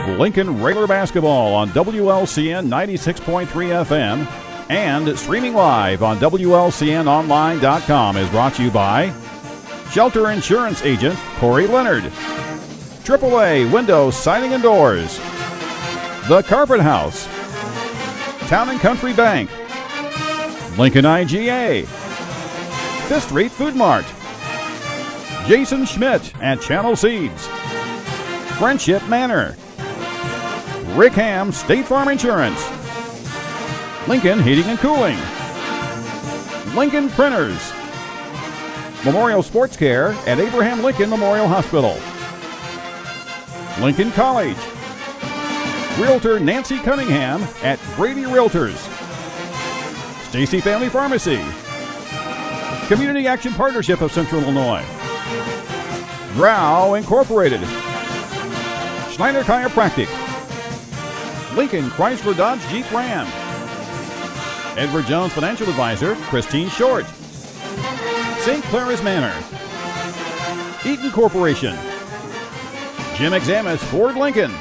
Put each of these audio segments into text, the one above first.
Lincoln Railer basketball on WLCN 96.3 FM and streaming live on WLCNonline.com is brought to you by Shelter Insurance Agent Corey Leonard, AAA Windows Siding and Doors, The Carpet House, Town & Country Bank, Lincoln IGA, Fifth Street Food Mart, Jason Schmidt at Channel Seeds, Friendship Manor, Rick Ham State Farm Insurance, Lincoln Heating and Cooling, Lincoln Printers, Memorial Sports Care at Abraham Lincoln Memorial Hospital, Lincoln College, Realtor Nancy Cunningham at Brady Realtors, Stacy Family Pharmacy, Community Action Partnership of Central Illinois, Grau Incorporated, Schneider Chiropractic, Lincoln Chrysler Dodge Jeep Ram, Edward Jones Financial Advisor Christine Short, St. Clara's Manor, Eaton Corporation, Jim Examus Ford Lincoln,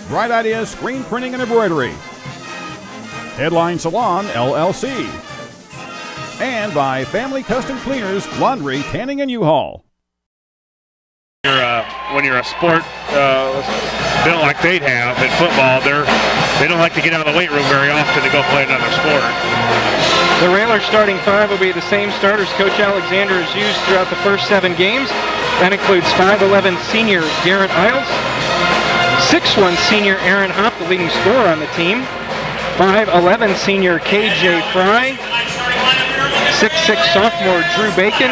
Bright Ideas Screen Printing and Embroidery, Headline Salon LLC, and by Family Custom Cleaners Laundry, Tanning and U-Haul. When you're a sport built like they'd have in football, they don't like to get out of the weight room very often to go play another sport. The Railers starting five will be the same starters Coach Alexander has used throughout the first 7 games. That includes 5'11" senior Garrett Isles, 6'1" senior Aaron Hopp, the leading scorer on the team, 5'11" senior KJ Fry, 6'6" sophomore Drew Bacon,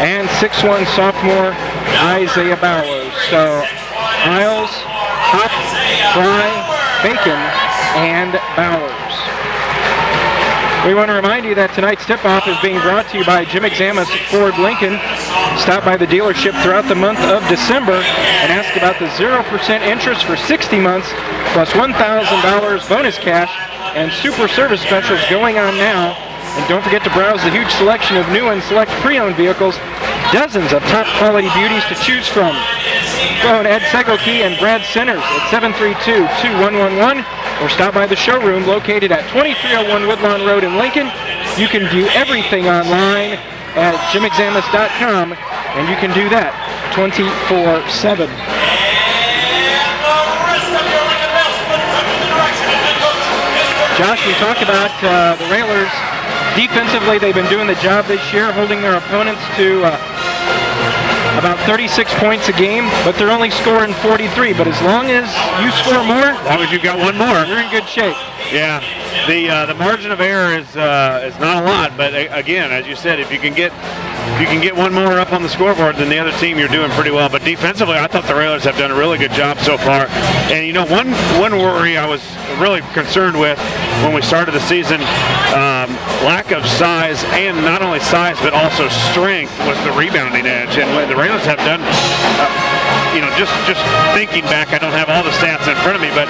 and 6'1" sophomore Isaiah Bowers. So Isles, Hopp, Fry, Bacon, and Bowers. We want to remind you that tonight's tip-off is being brought to you by Jim Examus Ford Lincoln. Stop by the dealership throughout the month of December and ask about the 0% interest for 60 months plus $1,000 bonus cash and super service specials going on now. And don't forget to browse the huge selection of new and select pre-owned vehicles. Dozens of top quality beauties to choose from. Phone Ed Segoki and Brad Sinners at 732-2111 or stop by the showroom located at 2301 Woodlawn Road in Lincoln. You can view everything online at jimexamus.com, and you can do that 24/7. Josh, we talked about the Railers. Defensively, they've been doing the job this year, holding their opponents to about 36 points a game, but they're only scoring 43. But as long as you score more, As long as you've got one more, you're in good shape. Yeah, the margin of error is not a lot, but again, as you said, if you can get one more up on the scoreboard than the other team, you're doing pretty well. But defensively, I thought the Railers have done a really good job so far. And you know, one worry I was really concerned with when we started the season, lack of size, and not only size but also strength, was the rebounding edge. And what the Railers have done, you know, just thinking back, I don't have all the stats in front of me, but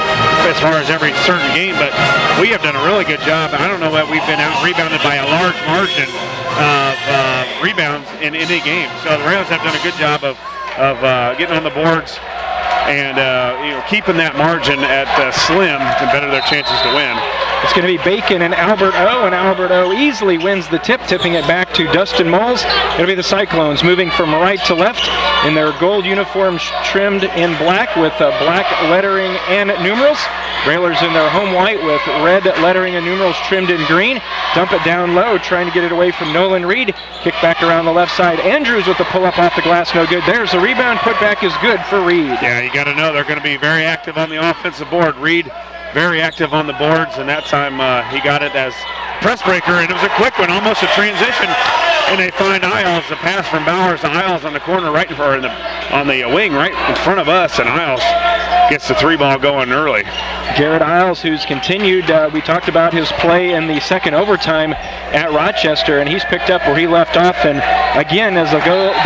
as far as every certain game, but we have done a really good job. I don't know that we've been out rebounded by a large margin of rebounds in any game. So the Railers have done a good job of getting on the boards and you know, keeping that margin at slim to better their chances to win. It's going to be Bacon and Albert O, and Albert O easily wins the tip, tipping it back to Dustin Malls. It'll be the Cyclones moving from right to left in their gold uniforms trimmed in black with black lettering and numerals. Railers in their home white with red lettering and numerals trimmed in green. Dump it down low, trying to get it away from Nolan Reed. Kick back around the left side. Andrews with the pull-up off the glass, no good. There's the rebound. Put back is good for Reed. Yeah, you got to know they're going to be very active on the offensive board. Reed very active on the boards, and that time he got it as press breaker, and it was a quick one, almost a transition. And they find Isles, the pass from Bowers to Isles on the corner right in front, on the wing right in front of us, and Isles gets the 3-ball going early. Garrett Isles, who's continued, we talked about his play in the second overtime at Rochester, and he's picked up where he left off, and again, as the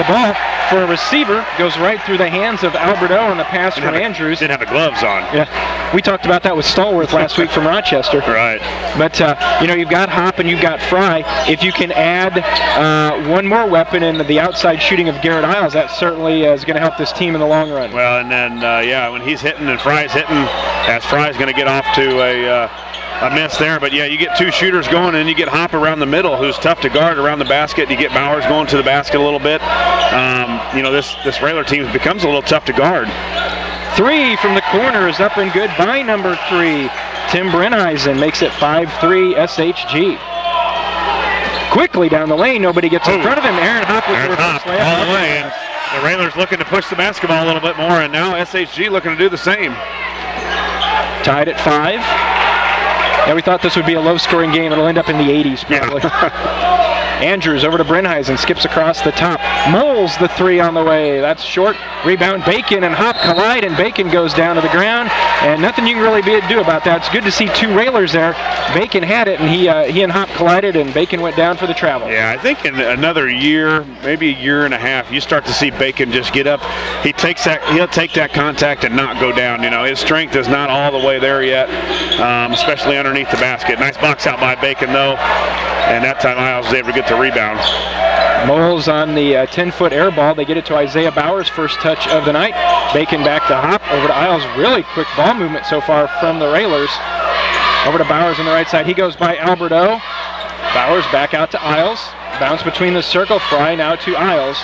ball for a receiver. Goes right through the hands of Alberto on the pass from Andrews. Didn't have the gloves on. Yeah, we talked about that with Stallworth last week from Rochester. Right. But, you've got Hop and you've got Fry. If you can add one more weapon in the outside shooting of Garrett Isles, that certainly is going to help this team in the long run. Well, and then, when he's hitting and Fry's hitting, as Fry's going to get off to a miss there. But, yeah, you get two shooters going, and you get Hop around the middle, who's tough to guard around the basket. You get Bowers going to the basket a little bit. This Railer team becomes a little tough to guard. 3 from the corner is up and good by number 3. Tim Brenneisen makes it 5-3 SHG. Quickly down the lane, nobody gets in front of him. Aaron Hop with the all the way. And the Railers looking to push the basketball a little bit more, and now SHG looking to do the same. Tied at 5. Yeah, we thought this would be a low-scoring game. It'll end up in the 80s probably. Yeah. Andrews over to Brenneisen, skips across the top. Moles the 3 on the way. That's short. Rebound, Bacon and Hop collide, and Bacon goes down to the ground. And nothing you can really do about that. It's good to see 2 Railers there. Bacon had it, and he and Hop collided, and Bacon went down for the travel. Yeah, I think in another year, maybe a year and a half, you start to see Bacon just get up. He'll take that contact and not go down. His strength is not all the way there yet, especially underneath the basket. Nice box out by Bacon, though. And that time Isles was able to get the rebound. Moles on the 10-foot air ball. They get it to Isaiah Bowers, first touch of the night. Bacon back to Hop, over to Isles. Really quick ball movement so far from the Railers. Over to Bowers on the right side. He goes by Alberto. Bowers back out to Isles. Bounce between the circle. Fry now to Isles.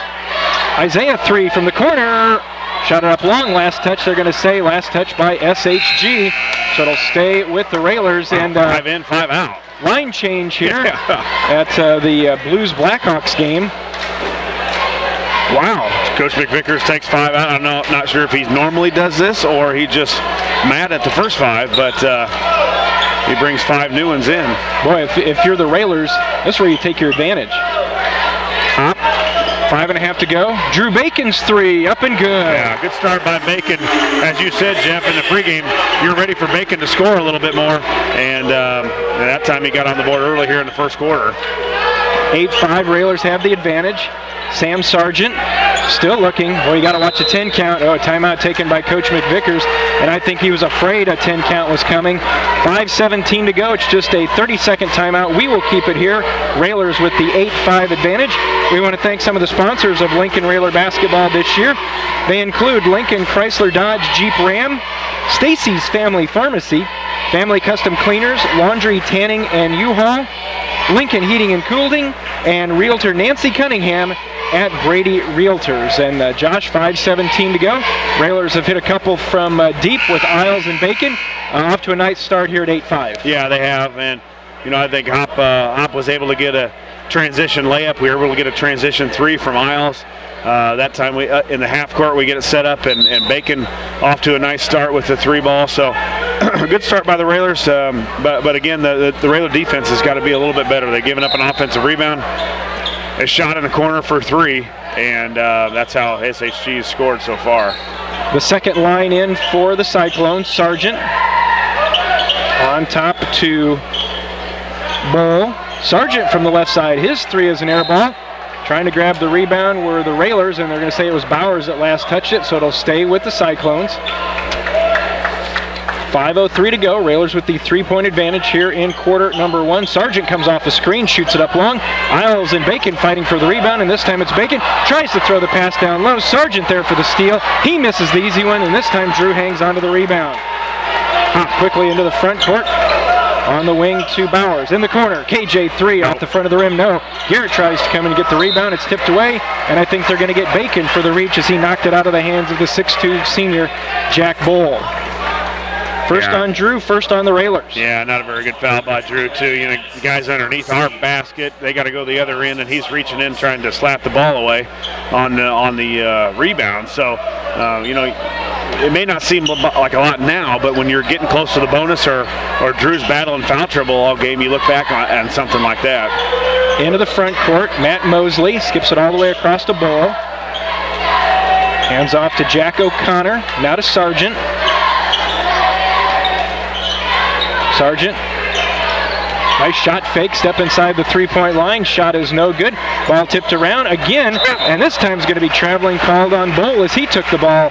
Isaiah 3 from the corner. Shot it up long. Last touch, they're going to say last touch by SHG. So it'll stay with the Railers. And 5 in, 5 out. Line change here at the Blues Blackhawks game. Wow. Coach McVickers takes 5 out. I'm not sure if he normally does this or he just mad at the first 5, but he brings 5 new ones in. Boy, if you're the Railers, that's where you take your advantage. Hop, 5.5 to go. Drew Bacon's 3, up and good. Yeah, good start by Bacon. As you said, Jeff, in the pregame, you're ready for Bacon to score a little bit more, and that time he got on the board early here in the first quarter. 8-5, Railers have the advantage. Sam Sargent still looking. Boy, you got to watch a 10 count. Oh, a timeout taken by Coach McVickers, and I think he was afraid a 10 count was coming. 5:17 to go. It's just a 30-second timeout. We will keep it here. Railers with the 8-5 advantage. We want to thank some of the sponsors of Lincoln Railer basketball this year. They include Lincoln Chrysler Dodge Jeep Ram, Stacy's Family Pharmacy, Family Custom Cleaners, Laundry, Tanning, and U-Haul, Lincoln Heating and Cooling, and Realtor Nancy Cunningham at Brady Realtors. And Josh, 5:17 to go. Railers have hit a couple from deep with Isles and Bacon. Off to a nice start here at 8-5. Yeah, they have. And, I think Hop was able to get a transition layup. We were able to get a transition 3 from Isles. That time we in the half court we get it set up, and Bacon off to a nice start with the 3 ball. So a good start by the Railers, but again the Railer defense has got to be a little bit better. They've given up an offensive rebound, a shot in the corner for 3, and that's how SHG has scored so far. The second line in for the Cyclones. Sargent on top to Bull. Sargent from the left side. His 3 is an air ball. Trying to grab the rebound were the Railers, and they're going to say it was Bowers that last touched it, so it'll stay with the Cyclones. 5:03 to go. Railers with the 3-point advantage here in quarter number 1. Sargent comes off the screen, shoots it up long. Isles and Bacon fighting for the rebound, and this time it's Bacon. Tries to throw the pass down low. Sargent there for the steal. He misses the easy one, and this time Drew hangs onto the rebound. Hop quickly into the front court. On the wing to Bowers. In the corner, KJ 3 off the front of the rim. No. Garrett tries to come in and get the rebound. It's tipped away, and I think they're going to get Bacon for the reach as he knocked it out of the hands of the 6'2 senior Jack Bull. First on Drew, first on the Railers. Yeah, not a very good foul by Drew, too. The guys underneath our basket, they got to go the other end, and he's reaching in trying to slap the ball away on the rebound. So, it may not seem like a lot now, but when you're getting close to the bonus or Drew's battling foul trouble all game, you look back on something like that. Into the front court, Matt Mosley skips it all the way across the ball. Hands off to Jack O'Connor, now to Sargent. Sargent Nice shot fake, step inside the three-point line. Shot is no good. Ball tipped around again, and this time is going to be traveling called on Bull as he took the ball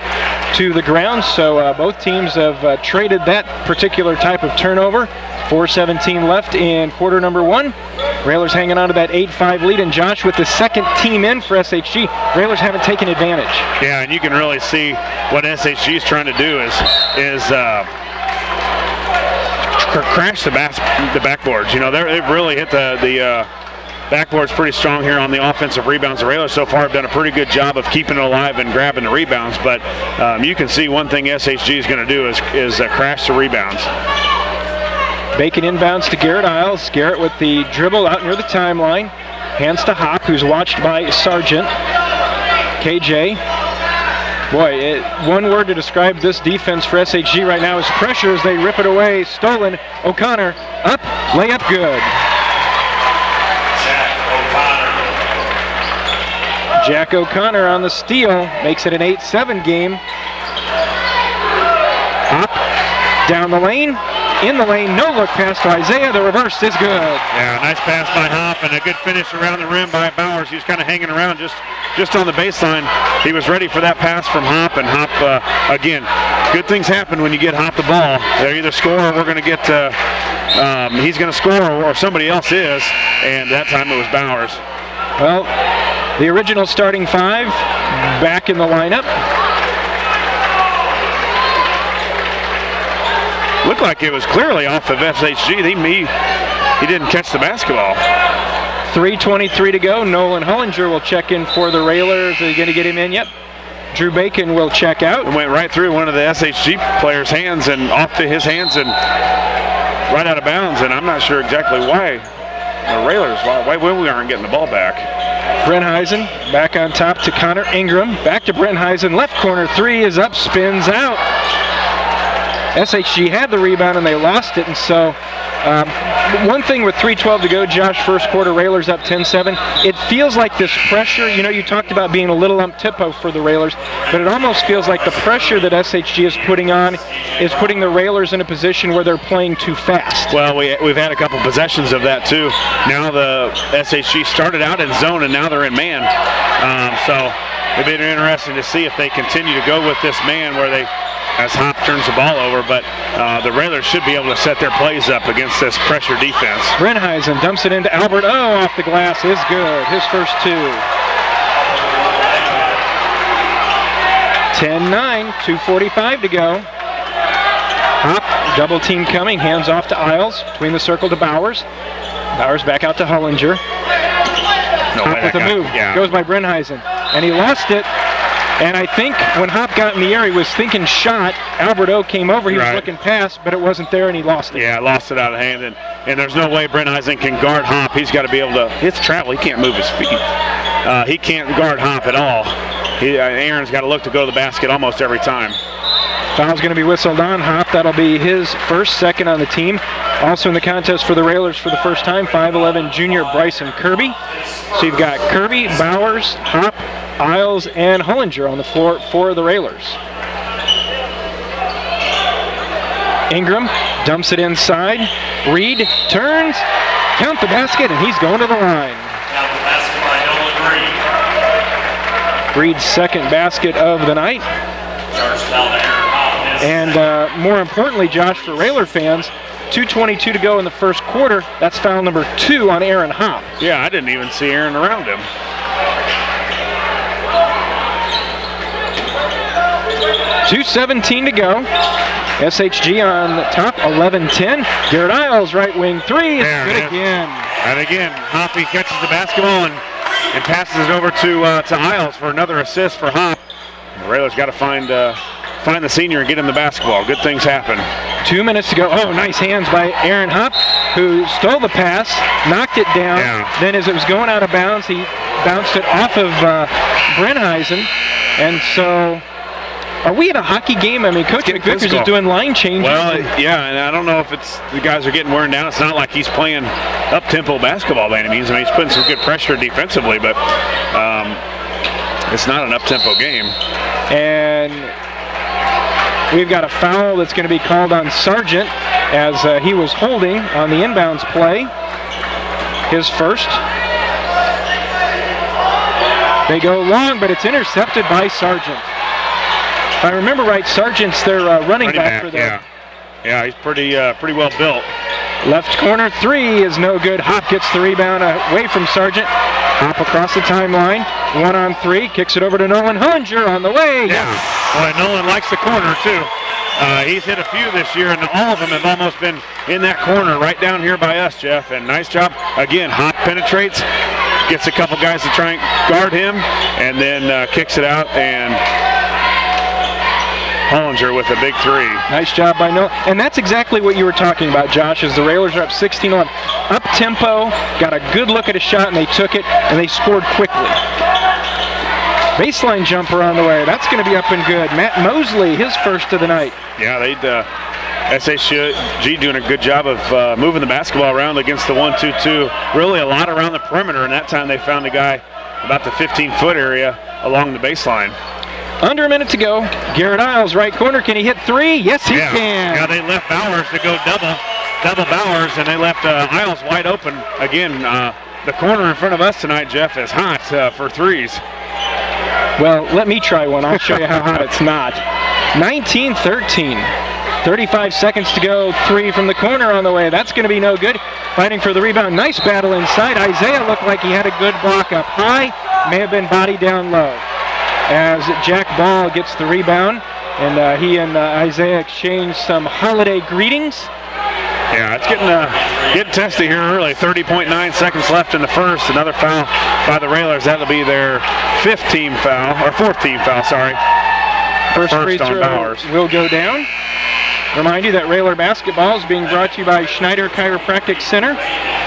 to the ground. So both teams have traded that particular type of turnover. 4:17 left in quarter number 1. Railers hanging on to that 8-5 lead, and Josh with the second team in for SHG. Railers haven't taken advantage. Yeah, and you can really see what SHG is trying to do is crash the backboards. You know, they've really hit the backboard's pretty strong here on the offensive rebounds. The Railers so far have done a pretty good job of keeping it alive and grabbing the rebounds, but you can see one thing SHG is going to do is crash the rebounds. Bacon inbounds to Garrett Isles. Garrett with the dribble out near the timeline. Hands to Hop, who's watched by Sargent. KJ. Boy, one word to describe this defense for SHG right now is pressure as they rip it away. Stolen. O'Connor up. Layup good. Jack O'Connor on the steal. Makes it an 8-7 game. Hop. Down the lane. In the lane, no look pass to Isaiah. The reverse is good. Yeah, nice pass by Hop and a good finish around the rim by Bowers. He was kind of hanging around just on the baseline. He was ready for that pass from Hop, and Hop, again, good things happen when you get Hop the ball. They're either score or we're going to get, he's going to score or somebody else is, and that time it was Bowers. Well, the original starting 5 back in the lineup. Looked like it was clearly off of SHG. He didn't catch the basketball. 3:23 to go. Nolan Hollinger will check in for the Railers. Are you going to get him in? Yep. Drew Bacon will check out. It went right through one of the SHG players' hands and off to his hands and right out of bounds. And I'm not sure exactly why the Railers, why we aren't getting the ball back. Brenheisen back on top to Connor Ingram. Back to Brenheisen. Left corner 3 is up, spins out. SHG had the rebound and they lost it, and so one thing with 3:12 to go, Josh, first quarter, Railers up 10-7. It feels like this pressure, you know, you talked about being a little up-tempo for the Railers, but it almost feels like the pressure that SHG is putting on is putting the Railers in a position where they're playing too fast. Well, we've had a couple possessions of that too. Now the SHG started out in zone and now they're in man. So it'll be interesting to see if they continue to go with this man where they, as Hop turns the ball over, but the Railers should be able to set their plays up against this pressure defense. Brenheisen dumps it into Albert O. Off the glass is good. His first 2. 10-9, 2:45 to go. Hop, double team coming, hands off to Isles, between the circle to Bowers. Bowers back out to Hollinger. Hop with the move, goes by Brenheisen, and he lost it. And I think when Hop got in the air, he was thinking shot. Albert O came over, he was looking past, but it wasn't there, and he lost it. Yeah, lost it out of hand, and there's no way Brenheisen can guard Hop. He's got to be able to, it's travel, he can't move his feet. He can't guard Hop at all. Aaron's got to look to go to the basket almost every time. Foul's going to be whistled on Hop. That'll be his first, second on the team. Also in the contest for the Railers for the first time, 5'11" junior Bryson Kirby. So you've got Kirby, Bowers, Hop, Isles, and Hollinger on the floor for the Railers. Ingram dumps it inside. Reed turns, count the basket, and he's going to the line. Count the basket by Nolan Reed. Reed's second basket of the night. And more importantly, Josh, for Railer fans, 2:22 to go in the first quarter. That's foul number 2 on Aaron Hop. Yeah, I didn't even see Aaron around him. 2:17 to go. SHG on top, 11-10. Garrett Isles, right wing 3, is good again. And again, Hoppy catches the basketball and passes it over to Isles for another assist for Hop. The Railers got to find the senior and get him the basketball. Good things happen. 2 minutes to go. Oh, nice hands by Aaron Hop, who stole the pass, knocked it down. Yeah. Then as it was going out of bounds, he bounced it off of Brenheisen. And so, are we at a hockey game? I mean, Coach McVickers is doing line changes. Well, yeah, and I don't know if it's the guys are getting worn down. It's not like he's playing up-tempo basketball by any means. I mean, he's putting some good pressure defensively, but it's not an up-tempo game. And we've got a foul that's going to be called on Sargent, as he was holding on the inbounds play. His first. They go long, but it's intercepted by Sargent. If I remember right, Sargent's their running back for them. Yeah, he's pretty well built. Left corner three is no good. Hop gets the rebound away from Sargent. Hop across the timeline. 1-on-3. Kicks it over to Nolan Hollinger on the way. Yeah. Boy, Nolan likes the corner too. He's hit a few this year, and all of them have almost been in that corner right down here by us, Jeff. And nice job. Again, Hop penetrates, gets a couple guys to try and guard him, and then kicks it out, and Hollinger with a big three. Nice job by Nolan. And that's exactly what you were talking about, Josh, as the Railers are up 16-11. Up tempo, got a good look at a shot, and they took it, and they scored quickly. Baseline jumper on the way. That's going to be up and good. Matt Mosley, his first of the night. Yeah, SHG doing a good job of moving the basketball around against the 1-2-2. Really a lot around the perimeter, and that time they found a guy about the 15-foot area along the baseline. Under a minute to go. Garrett Isles, right corner. Can he hit three? Yes, he can. Yeah, they left Bowers to go double Bowers, and they left Isles wide open. Again, the corner in front of us tonight, Jeff, is hot for threes. Well, let me try one. I'll show you how hot it's not. 19-13. 35 seconds to go. Three from the corner on the way. That's going to be no good. Fighting for the rebound. Nice battle inside. Isaiah looked like he had a good block up high. May have been body down low. As Jack Ball gets the rebound, and he and Isaiah exchange some holiday greetings. Yeah, it's getting testy here early. 30.9 seconds left in the first. Another foul by the Railers. That'll be their fourth team foul, sorry. First free throw will go down. Remind you that Railer basketball is being brought to you by Schneider Chiropractic Center,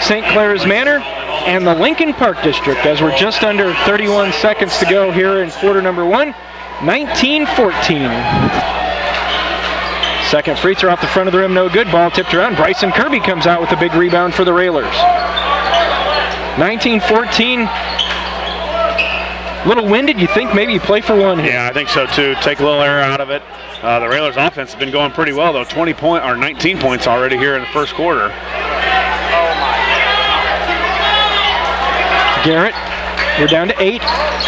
St. Clair's Manor, and the Lincoln Park District, as we're just under 31 seconds to go here in quarter number one. 19-14. Second free throw off the front of the rim, no good. Ball tipped around. Bryson Kirby comes out with a big rebound for the Railers. 19-14. Little winded. You think maybe you play for one here? Yeah, I think so too. Take a little air out of it. The Railers offense has been going pretty well though. 19 points already here in the first quarter. Garrett, we're down to 8.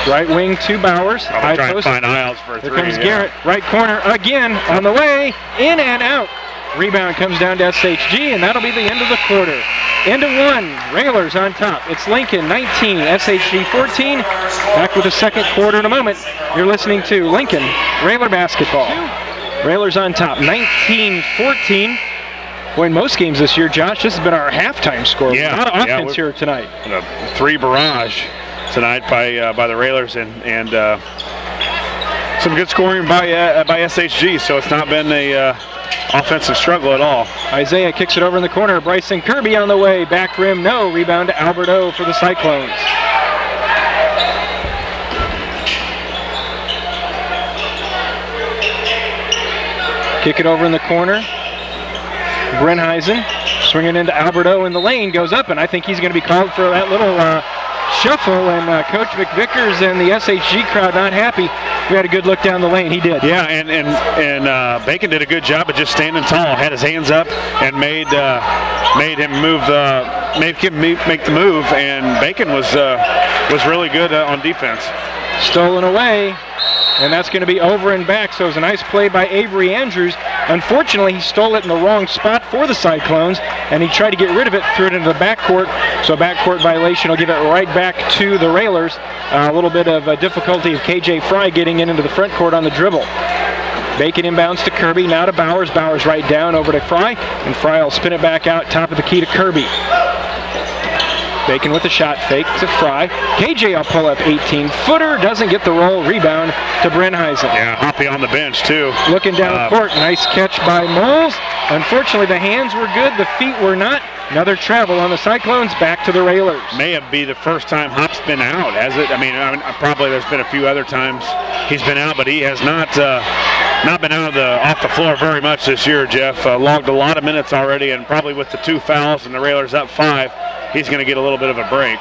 Right wing to Bowers. High post. To find Isles for a three. Here comes Garrett. Right corner again on the way. In and out. Rebound comes down to SHG, and that'll be the end of the quarter. End of one. Railers on top. It's Lincoln 19, SHG 14. Back with the second quarter in a moment. You're listening to Lincoln Railer basketball. Railers on top, 19-14. Boy, in most games this year, Josh, this has been our halftime score. Yeah, a lot of offense here tonight. A three barrage tonight by the Railers, and some good scoring by SHG. So it's not been a offensive struggle at all. Isaiah kicks it over in the corner. Bryson Kirby on the way. Back rim, no. Rebound to Alberto for the Cyclones. Kick it over in the corner. Brenheisen swinging into Alberto in the lane, goes up, and I think he's going to be called for that little shuffle, and Coach McVickers and the SHG crowd not happy. We had a good look down the lane. He did. Yeah, and Bacon did a good job of just standing tall, had his hands up, and made him move, make the move, and Bacon was really good on defense. Stolen away. And that's going to be over and back, so it was a nice play by Avery Andrews. Unfortunately, he stole it in the wrong spot for the Cyclones, and he tried to get rid of it, threw it into the backcourt, so a backcourt violation will give it right back to the Railers. A little bit of difficulty of KJ Fry getting into the front court on the dribble. Bacon inbounds to Kirby, now to Bowers. Bowers right down over to Fry, and Fry will spin it back out, top of the key to Kirby. Bacon with the shot fake to Fry. KJ will pull up 18-footer, doesn't get the roll. Rebound to Brenheisen. Yeah, Hoppy on the bench too. Looking down the court, nice catch by Moles. Unfortunately, the hands were good, the feet were not. Another travel on the Cyclones, back to the Railers. May have been the first time Hop's been out, has it? I mean, probably there's been a few other times he's been out, but he has not been out off the floor very much this year, Jeff. Logged a lot of minutes already, and probably with the 2 fouls and the Railers up 5, he's going to get a little bit of a break.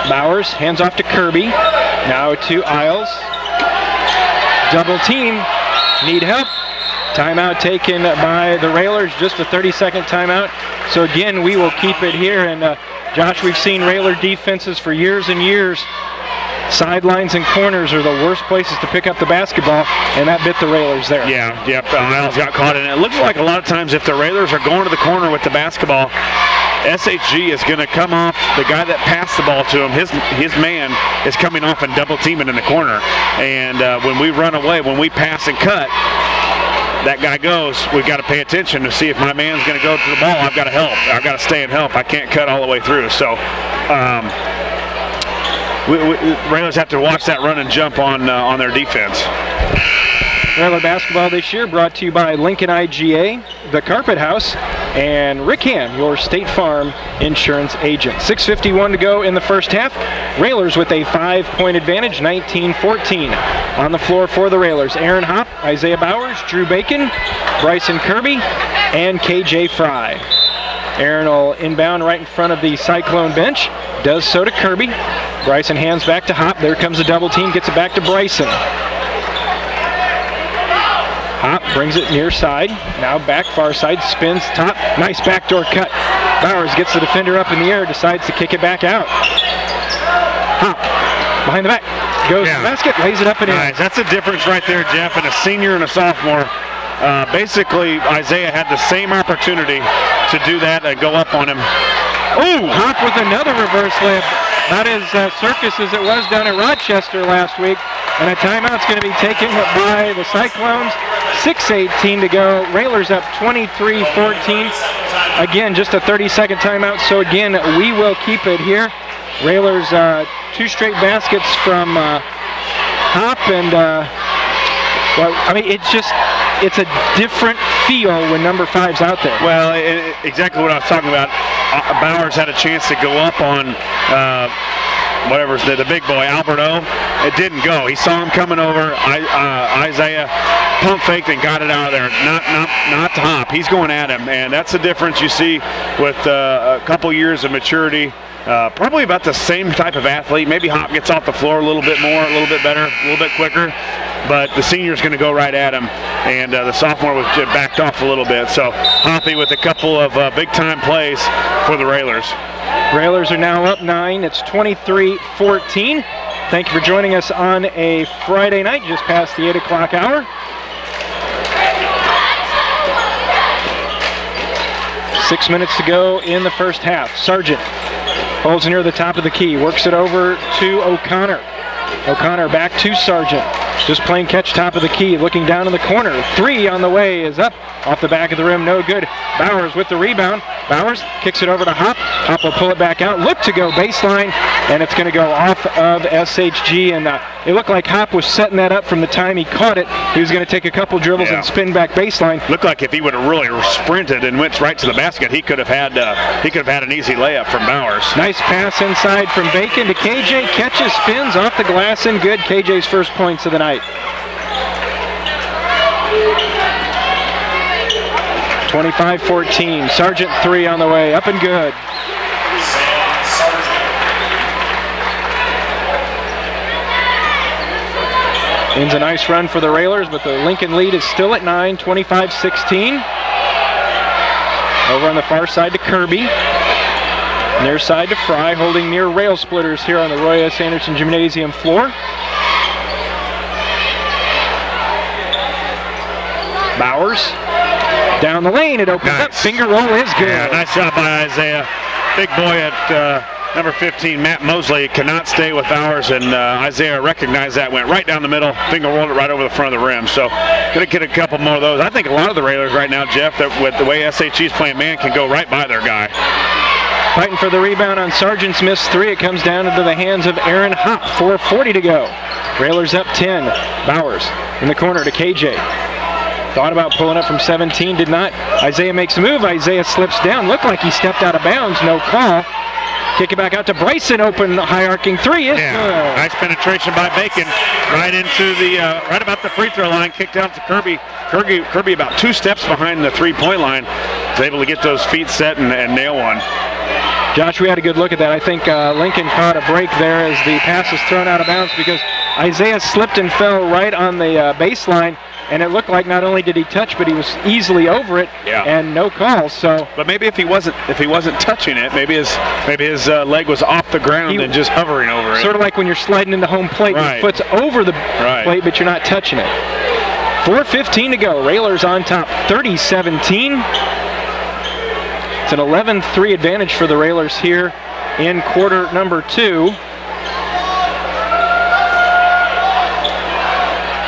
Bowers hands off to Kirby. Now to Isles. Double team. Need help. Timeout taken by the Railers, just a 30-second timeout. So again, we will keep it here. And Josh, we've seen Railer defenses for years and years. Sidelines and corners are the worst places to pick up the basketball, and that bit the Railers there. Yeah, yep, Isles got caught in it. It looks like a lot of times if the Railers are going to the corner with the basketball, SHG is going to come off. The guy that passed the ball to him, his man is coming off and double teaming in the corner. And when we run away, when we pass and cut, that guy goes, we've got to pay attention to see if my man's going to go to the ball. I've got to help. I've got to stay and help. I can't cut all the way through. So Railers have to watch that run and jump on their defense. Railer basketball this year brought to you by Lincoln IGA, The Carpet House, and Rick Ham, your State Farm insurance agent. 6:51 to go in the first half. Railers with a 5-point advantage, 19-14. On the floor for the Railers, Aaron Hopp, Isaiah Bowers, Drew Bacon, Bryson Kirby, and KJ Fry. Aaron will inbound right in front of the Cyclone bench, does so to Kirby. Bryson hands back to Hopp. There comes a double team, gets it back to Bryson. Hopp brings it near side, now back far side, spins top, nice backdoor cut. Bowers gets the defender up in the air, decides to kick it back out. Hopp behind the back, goes to the basket, lays it up and in. Nice. That's a difference right there, Jeff, and a senior and a sophomore. Basically, Isaiah had the same opportunity to do that and go up on him. Oh, Hopp with another reverse layup. Not as circus as it was down at Rochester last week. And a timeout's going to be taken by the Cyclones. 6:18 to go. Railers up 23-14. Again, just a 30-second timeout. So again, we will keep it here. Railers 2 straight baskets from Hopp, and well, I mean, it's a different feel when number 5's out there. Well, exactly what I was talking about. Bowers had a chance to go up on whatever's the big boy, Alberto. It didn't go. He saw him coming over. Isaiah pump faked and got it out of there. Not to Hopp. He's going at him, and that's the difference you see with a couple years of maturity. Probably about the same type of athlete. Maybe Hopp gets off the floor a little bit more, a little bit better, a little bit quicker. But the senior's going to go right at him, and the sophomore was just backed off a little bit. So Hoppy with a couple of big-time plays for the Railers. Railers are now up 9. It's 23-14. Thank you for joining us on a Friday night, just past the 8 o'clock hour. 6 minutes to go in the first half. Sargent holds near the top of the key, works it over to O'Connor. O'Connor back to Sargent. Just playing catch top of the key, looking down in the corner. 3 on the way is up, off the back of the rim, no good. Bowers with the rebound. Bowers kicks it over to Hopp. Hopp will pull it back out, look to go baseline, and it's going to go off of SHG. And it looked like Hopp was setting that up from the time he caught it. He was going to take a couple dribbles and spin back baseline. Looked like if he would have really sprinted and went right to the basket, he could have had an easy layup from Bowers. Nice pass inside from Bacon to KJ. Catches, spins off the glass and good. KJ's first points of the night. 25-14. Sargent 3 on the way, up and good. Ends a nice run for the Railers, but the Lincoln lead is still at 9, 25-16. Over on the far side to Kirby. Near side to Fry, holding near Railsplitters here on the Roy S. Anderson Gymnasium floor. Bowers down the lane, it opens up. Finger roll is good. Yeah, nice job by Isaiah. Big boy at number 15, Matt Mosley, cannot stay with Bowers, and Isaiah recognized that, went right down the middle, finger rolled it right over the front of the rim. So gonna get a couple more of those. I think a lot of the Railers right now, Jeff, that with the way SHG's playing man, can go right by their guy. Fighting for the rebound on Sargent's missed 3. It comes down into the hands of Aaron Hopp. 4:40 to go. Railers up 10. Bowers in the corner to KJ. Thought about pulling up from 17, did not. Isaiah makes a move. Isaiah slips down. Looked like he stepped out of bounds. No call. Kick it back out to Bryson. Open high arcing 3 is good. Nice penetration by Bacon. Right into the, right about the free throw line. Kicked out to Kirby. Kirby about 2 steps behind the 3-point line. Was able to get those feet set and nail one. Josh, we had a good look at that. I think Lincoln caught a break there as the pass was thrown out of bounds because Isaiah slipped and fell right on the baseline. and it looked like not only did he touch, but he was easily over it, and no call. So, but maybe if he wasn't touching it, maybe his leg was off the ground and just hovering over it. Sort of like when you're sliding into home plate, your foot's over the plate, but you're not touching it. 4:15 to go. Railers on top, 30-17. It's an 11-3 advantage for the Railers here in quarter number 2.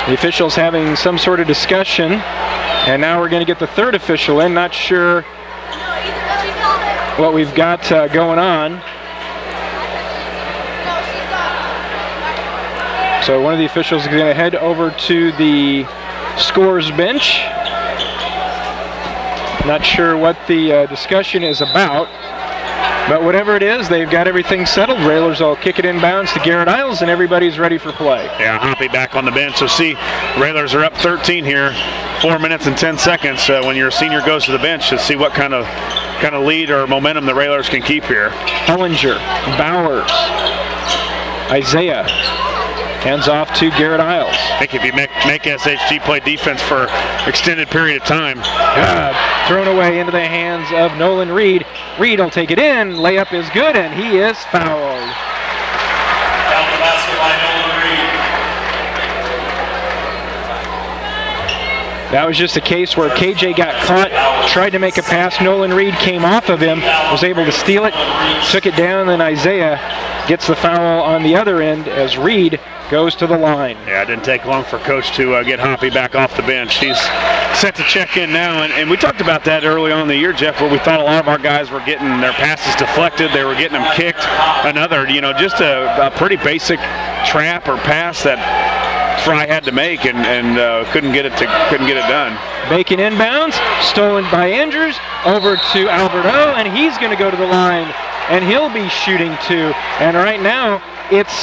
The officials having some sort of discussion, and now we're going to get the third official in. Not sure what we've got going on. So one of the officials is going to head over to the scores bench. Not sure what the discussion is about, but whatever it is, they've got everything settled. Railers will kick it inbounds to Garrett Isles, and everybody's ready for play. Yeah, Hoppy back on the bench. So see, Railers are up 13 here, 4 minutes and 10 seconds when your senior goes to the bench to see what kind of lead or momentum the Railers can keep here. Hellinger, Bowers, Isaiah. Hands off to Garrett Isles. I think if you make SHG play defense for extended period of time. Thrown away into the hands of Nolan Reed. Reed will take it in. Layup is good, and he is fouled. Down the basket by Nolan Reed. That was just a case where KJ got caught, tried to make a pass. Nolan Reed came off of him, was able to steal it, took it down, and then Isaiah gets the foul on the other end as Reed goes to the line. Yeah, it didn't take long for Coach to get Hoppy back off the bench. He's set to check in now, and we talked about that early on in the year, Jeff, where we thought a lot of our guys were getting their passes deflected, they were getting them kicked. Another, just a pretty basic trap or pass that Fry had to make and couldn't get it done. Bacon inbounds, stolen by Andrews, over to Alberto, and he's going to go to the line, and he'll be shooting too. And right now, it's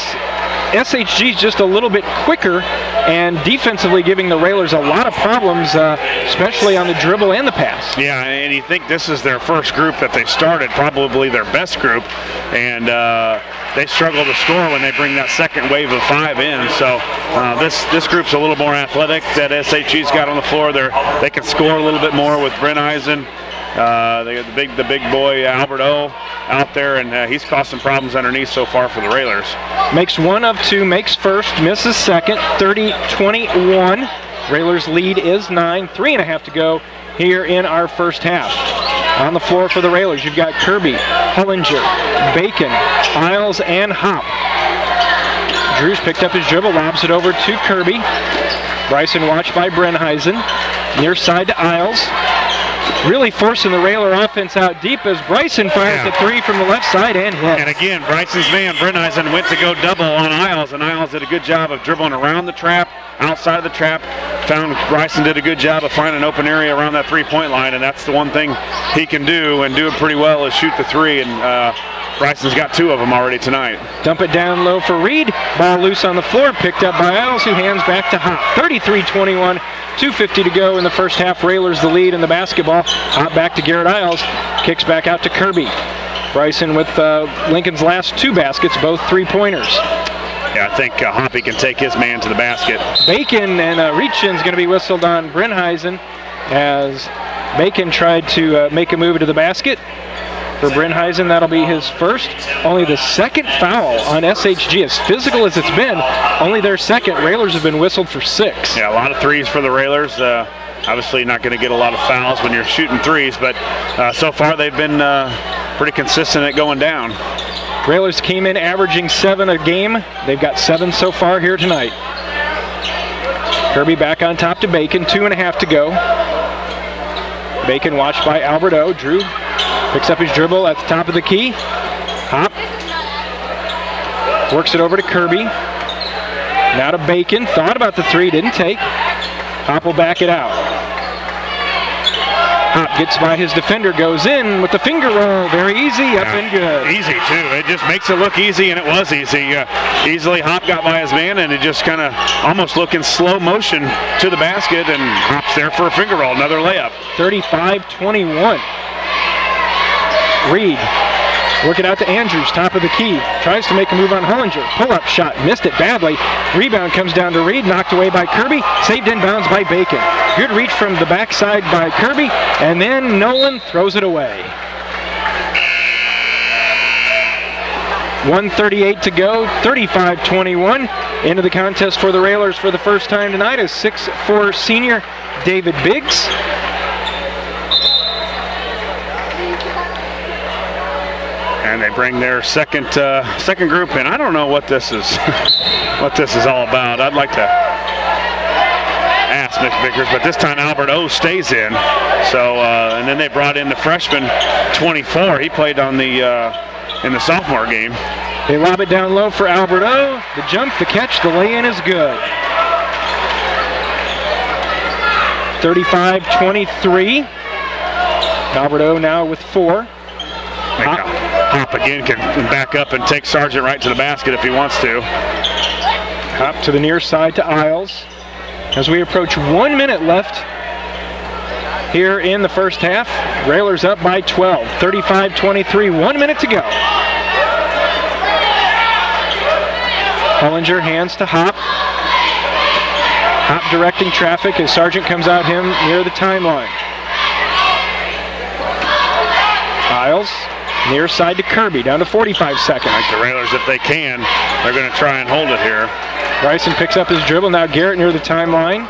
SHG's just a little bit quicker and defensively giving the Railers a lot of problems, especially on the dribble and the pass. Yeah, and you think this is their first group that they started, probably their best group, and they struggle to score when they bring that second wave of 5 in. So this group's a little more athletic that SHG's got on the floor. They can score a little bit more with Brent Eisen. They got the big boy Albert O out there, and he's caused some problems underneath so far for the Railers. Makes 1 of 2, makes first, misses second, 30-21. Railers lead is 9, 3.5 to go here in our first half. On the floor for the Railers, you've got Kirby, Hellinger, Bacon, Isles, and Hop. Drews picked up his dribble, lobs it over to Kirby. Bryson watched by Brenheisen. Near side to Isles. Really forcing the Railer offense out deep as Bryson fires the 3 from the left side and hits. And again, Bryson's man, Brenheisen, went to go double on Isles, and Isles did a good job of dribbling around the trap, outside of the trap. Found Bryson did a good job of finding an open area around that 3-point line, and that's the one thing he can do and do it pretty well is shoot the 3, and Bryson's got 2 of them already tonight. Dump it down low for Reed. Ball loose on the floor, picked up by Isles, who hands back to Hop. 33-21. 2:50 to go in the first half. Railers the lead in the basketball. Hop back to Garrett Isles. Kicks back out to Kirby. Bryson with Lincoln's last 2 baskets, both 3-pointers. Yeah, I think Hoppy can take his man to the basket. Bacon and a reach-in is going to be whistled on Brenheisen as Bacon tried to make a move to the basket. For Brenheisen, that'll be his first. Only the second foul on SHG. As physical as it's been, only their second. Railers have been whistled for 6. Yeah, a lot of 3s for the Railers. Obviously not going to get a lot of fouls when you're shooting 3s, but so far they've been pretty consistent at going down. Railers came in averaging 7 a game. They've got 7 so far here tonight. Kirby back on top to Bacon, 2.5 to go. Bacon watched by Alberto. Drew picks up his dribble at the top of the key. Hop works it over to Kirby. Now to Bacon. Thought about the 3, didn't take. Hop will back it out. Hop gets by his defender, goes in with the finger roll. Very easy, up and good. Easy, too. It just makes it look easy, and it was easy. Easily Hop got by his man, and it just kind of almost looked in slow motion to the basket, and Hop's there for a finger roll. Another layup. 35-21. Reed Work it out to Andrews, top of the key. Tries to make a move on Hollinger. Pull-up shot, missed it badly. Rebound comes down to Reed, knocked away by Kirby. Saved inbounds by Bacon. Good reach from the backside by Kirby, and then Nolan throws it away. 1:38 to go, 35-21. Into the contest for the Railers for the first time tonight is 6'4" senior David Biggs. And they bring their second group in. I don't know what this is what this is all about. I'd like to ask Mick Vickers, but this time Albert O stays in. So and then they brought in the freshman 24. He played on the in the sophomore game. They lob it down low for Albert O. The jump, the catch, the lay-in is good. 35-23. Albert O now with 4. Hop again can back up and take Sargent right to the basket if he wants to. Hop to the near side to Isles. As we approach 1 minute left here in the first half, Railers up by 12, 35-23, 1 minute to go. Hollinger hands to Hop. Hop directing traffic as Sargent comes out him near the timeline. Isles, near side to Kirby, down to 45 seconds. Like the Railers, if they can, they're going to try and hold it here. Bryson picks up his dribble. Now Garrett near the timeline.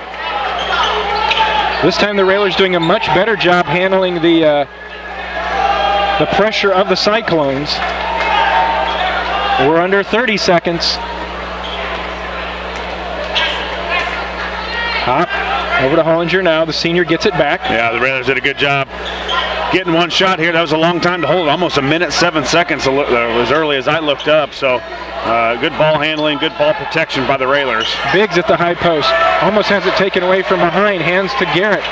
This time the Railers doing a much better job handling the pressure of the Cyclones. We're under 30 seconds. Hop over to Hollinger now. The senior gets it back. Yeah, the Railers did a good job getting one shot here. That was a long time to hold. Almost 1 minute 7 seconds as early as I looked up. So good ball handling, good ball protection by the Railers. Biggs at the high post. Almost has it taken away from behind. Hands to Garrett.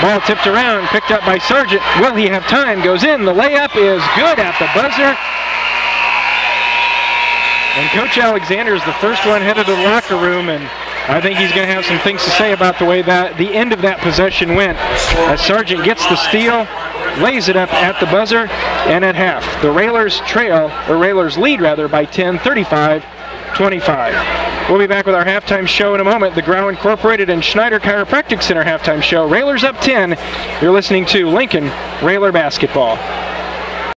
Ball tipped around, picked up by Sargent. Will he have time? Goes in. The layup is good at the buzzer. And Coach Alexander is the first one headed to the locker room, and I think he's going to have some things to say about the way that the end of that possession went. As Sargent gets the steal, lays it up at the buzzer, and at half, the Railers lead by 10, 35-25. We'll be back with our halftime show in a moment. The Grau Incorporated and Schneider Chiropractic Center halftime show. Railers up 10. You're listening to Lincoln Railer Basketball.